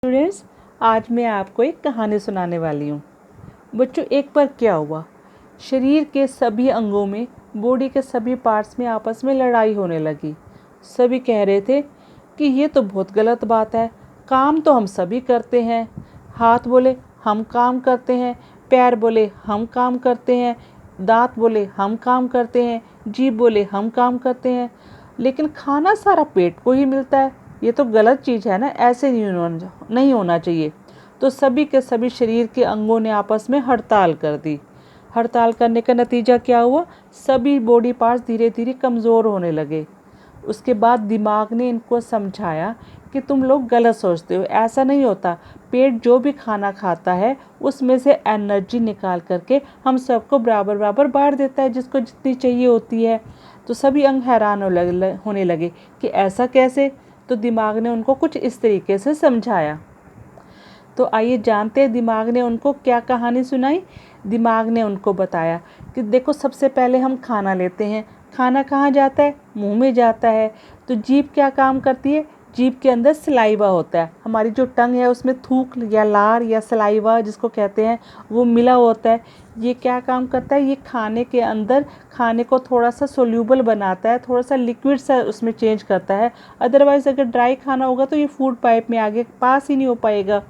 Students, आज मैं आपको एक कहानी सुनाने वाली हूँ। बच्चों, एक बार क्या हुआ, शरीर के सभी अंगों में, बॉडी के सभी पार्ट्स में आपस में लड़ाई होने लगी। सभी कह रहे थे कि ये तो बहुत गलत बात है, काम तो हम सभी करते हैं। हाथ बोले हम काम करते हैं, पैर बोले हम काम करते हैं, दांत बोले हम काम करते हैं, जीभ बोले हम काम करते हैं, लेकिन खाना सारा पेट को ही मिलता है। ये तो गलत चीज़ है ना, ऐसे नहीं होना चाहिए। तो सभी के सभी शरीर के अंगों ने आपस में हड़ताल कर दी। हड़ताल करने का नतीजा क्या हुआ, सभी बॉडी पार्ट्स धीरे धीरे कमज़ोर होने लगे। उसके बाद दिमाग ने इनको समझाया कि तुम लोग गलत सोचते हो, ऐसा नहीं होता। पेट जो भी खाना खाता है उसमें से एनर्जी निकाल करके हम सबको बराबर बराबर बांट देता है, जिसको जितनी चाहिए होती है। तो सभी अंग हैरान होने लगे कि ऐसा कैसे। तो दिमाग ने उनको कुछ इस तरीके से समझाया। तो आइए जानते हैं दिमाग ने उनको क्या कहानी सुनाई। दिमाग ने उनको बताया कि देखो, सबसे पहले हम खाना लेते हैं, खाना कहाँ जाता है, मुंह में जाता है। तो जीभ क्या काम करती है, जीभ के अंदर सलाइवा होता है। हमारी जो टंग है उसमें थूक या लार या सलाइवा जिसको कहते हैं वो मिला होता है। ये क्या काम करता है, ये खाने के अंदर खाने को थोड़ा सा सोल्यूबल बनाता है, थोड़ा सा लिक्विड सा उसमें चेंज करता है। अदरवाइज़ अगर ड्राई खाना होगा तो ये फूड पाइप में आगे पास ही नहीं हो पाएगा।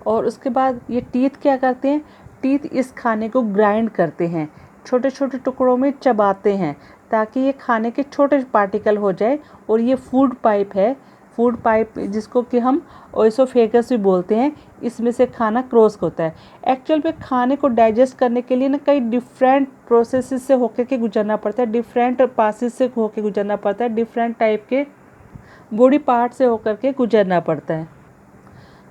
और उसके बाद ये टीथ क्या करते हैं, टीथ इस खाने को ग्राइंड करते हैं, छोटे छोटे टुकड़ों में चबाते हैं ताकि ये खाने के छोटे पार्टिकल हो जाए। और ये फूड पाइप है, फूड पाइप जिसको कि हम ओएसोफेगस भी बोलते हैं, इसमें से खाना क्रॉस होता है। एक्चुअल में खाने को डाइजेस्ट करने के लिए ना कई डिफरेंट प्रोसेसेस से होकर के गुजरना पड़ता है, डिफरेंट पासेस से होकर गुजरना पड़ता है, डिफरेंट टाइप के बॉडी पार्ट से होकर के गुजरना पड़ता है।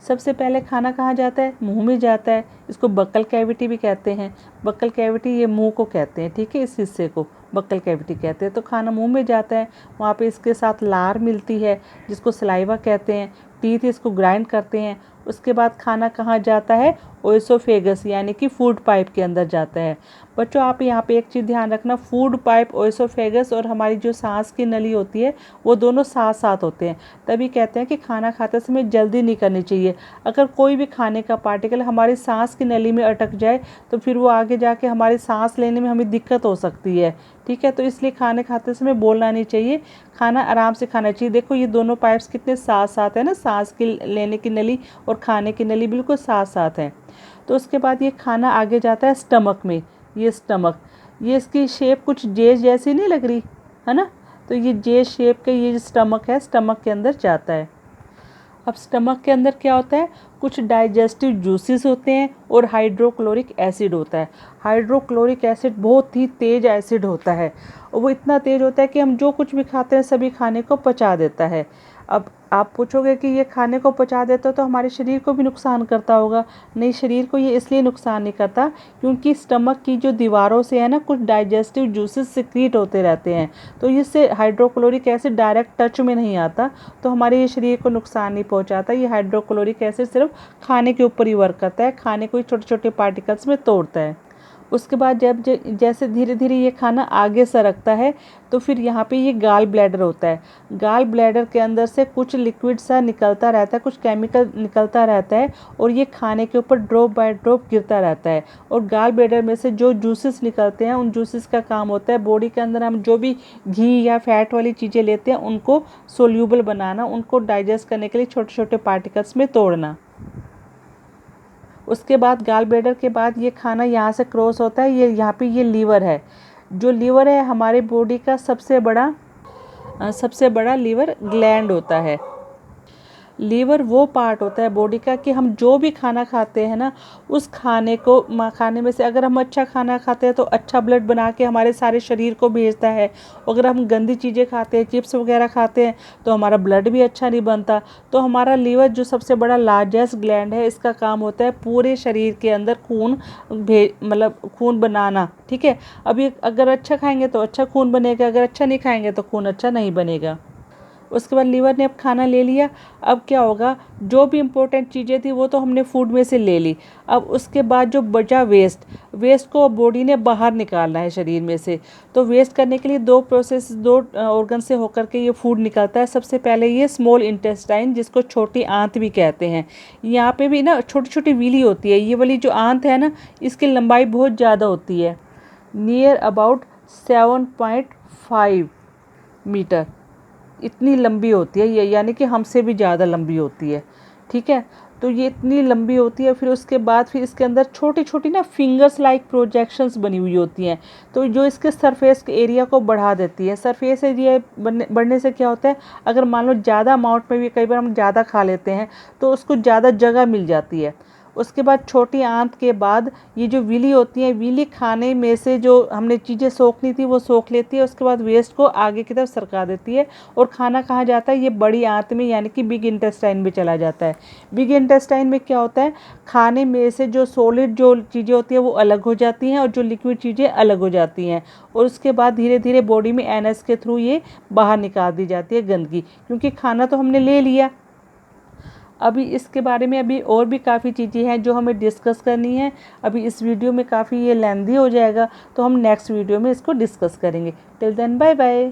सबसे पहले खाना कहाँ जाता है, मुंह में जाता है। इसको बक्कल कैविटी भी कहते हैं। बक्कल कैविटी ये मुंह को कहते हैं, ठीक है, इस हिस्से को बक्कल कैविटी कहते हैं। तो खाना मुंह में जाता है, वहाँ पे इसके साथ लार मिलती है जिसको सलाइवा कहते हैं। टीथ इसको ग्राइंड करते हैं। उसके बाद खाना कहाँ जाता है, ओएसोफेगस यानी कि फूड पाइप के अंदर जाता है। बच्चों, आप यहाँ पे एक चीज़ ध्यान रखना, फूड पाइप, ओएसोफेगस और हमारी जो सांस की नली होती है वो दोनों साथ साथ होते हैं। तभी कहते हैं कि खाना खाते समय जल्दी नहीं करनी चाहिए। अगर कोई भी खाने का पार्टिकल हमारी सांस की नली में अटक जाए तो फिर वो आगे जाके हमारी सांस लेने में हमें दिक्कत हो सकती है, ठीक है। तो इसलिए खाने खाते समय बोलना नहीं चाहिए, खाना आराम से खाना चाहिए। देखो ये दोनों पाइप्स कितने साथ साथ है ना, सांस की लेने की नली और खाने की नली बिल्कुल साथ साथ है। तो उसके बाद ये खाना आगे जाता है स्टमक में। ये स्टमक, ये इसकी शेप कुछ जे जैसी नहीं लग रही है ना, तो ये जे शेप का ये स्टमक है, स्टमक के अंदर जाता है। अब स्टमक के अंदर क्या होता है, कुछ डाइजेस्टिव जूसेस होते हैं और हाइड्रोक्लोरिक एसिड होता है। हाइड्रोक्लोरिक एसिड बहुत ही तेज़ एसिड होता है और वो इतना तेज़ होता है कि हम जो कुछ भी खाते हैं सभी खाने को पचा देता है। अब आप पूछोगे कि ये खाने को पचा देता तो हमारे शरीर को भी नुकसान करता होगा। नहीं, शरीर को ये इसलिए नुकसान नहीं करता क्योंकि स्टमक की जो दीवारों से है ना कुछ डाइजेस्टिव जूसेस सिक्रीट होते रहते हैं, तो इससे हाइड्रोक्लोरिक एसिड डायरेक्ट टच में नहीं आता, तो हमारे ये शरीर को नुकसान नहीं पहुंचाता। ये हाइड्रोक्लोरिक एसिड सिर्फ खाने के ऊपर ही वर्क करता है, खाने को छोटे छोटे पार्टिकल्स में तोड़ता है। उसके बाद जब जैसे धीरे धीरे ये खाना आगे सरकता है तो फिर यहाँ पे ये गाल ब्लैडर होता है। गाल ब्लैडर के अंदर से कुछ लिक्विड सा निकलता रहता है, कुछ केमिकल निकलता रहता है और ये खाने के ऊपर ड्रॉप बाय ड्रॉप गिरता रहता है। और गाल ब्लैडर में से जो जूसेस निकलते हैं उन जूसेस का काम होता है बॉडी के अंदर हम जो भी घी या फैट वाली चीज़ें लेते हैं उनको सोल्यूबल बनाना, उनको डाइजेस्ट करने के लिए छोटे छोटे पार्टिकल्स में तोड़ना। उसके बाद गाल ब्लैडर के बाद ये खाना यहाँ से क्रॉस होता है, ये यहाँ पे ये लीवर है। जो लीवर है हमारे बॉडी का सबसे बड़ा लीवर ग्लैंड होता है। लीवर वो पार्ट होता है बॉडी का कि हम जो भी खाना खाते हैं ना उस खाने में से अगर हम अच्छा खाना खाते हैं तो अच्छा ब्लड बना के हमारे सारे शरीर को भेजता है। अगर हम गंदी चीज़ें खाते हैं, चिप्स वगैरह खाते हैं, तो हमारा ब्लड भी अच्छा नहीं बनता। तो हमारा लीवर जो सबसे बड़ा लार्जेस्ट ग्लैंड है, इसका काम होता है पूरे शरीर के अंदर खून बनाना, ठीक है। अभी अगर अच्छा खाएंगे तो अच्छा खून बनेगा, अगर अच्छा नहीं खाएंगे तो खून अच्छा नहीं बनेगा। उसके बाद लीवर ने अब खाना ले लिया। अब क्या होगा, जो भी इम्पोर्टेंट चीज़ें थी वो तो हमने फूड में से ले ली। अब उसके बाद जो बचा वेस्ट को बॉडी ने बाहर निकालना है शरीर में से। तो वेस्ट करने के लिए दो ऑर्गन से होकर के ये फूड निकलता है। सबसे पहले ये स्मॉल इंटेस्टाइन, जिसको छोटी आंत भी कहते हैं। यहाँ पे भी ना छोटी छोटी वीली होती है। ये वाली जो आंत है ना, इसकी लंबाई बहुत ज़्यादा होती है, नियर अबाउट 7.5 मीटर इतनी लंबी होती है ये, यानी कि हमसे भी ज़्यादा लंबी होती है। ठीक है, तो ये इतनी लंबी होती है। फिर उसके बाद फिर इसके अंदर छोटी छोटी ना फिंगर्स लाइक प्रोजेक्शंस बनी हुई होती हैं, तो जो इसके सरफेस के एरिया को बढ़ा देती है। सरफेस एरिया बढ़ने से क्या होता है, अगर मान लो ज़्यादा अमाउंट में भी कई बार हम ज़्यादा खा लेते हैं तो उसको ज़्यादा जगह मिल जाती है। उसके बाद छोटी आंत के बाद ये जो विली होती है, विली खाने में से जो हमने चीज़ें सोखनी थी वो सोख लेती है। उसके बाद वेस्ट को आगे की तरफ सरका देती है और खाना कहाँ जाता है, ये बड़ी आंत में यानी कि बिग इंटेस्टाइन में चला जाता है। बिग इंटेस्टाइन में क्या होता है, खाने में से जो सॉलिड जो चीज़ें होती हैं वो अलग हो जाती हैं और जो लिक्विड चीज़ें अलग हो जाती हैं। और उसके बाद धीरे धीरे बॉडी में एनएस के थ्रू ये बाहर निकाल दी जाती है गंदगी, क्योंकि खाना तो हमने ले लिया। अभी इसके बारे में अभी और भी काफ़ी चीज़ें हैं जो हमें डिस्कस करनी है। अभी इस वीडियो में काफ़ी ये लेंदी हो जाएगा, तो हम नेक्स्ट वीडियो में इसको डिस्कस करेंगे। Till then bye bye.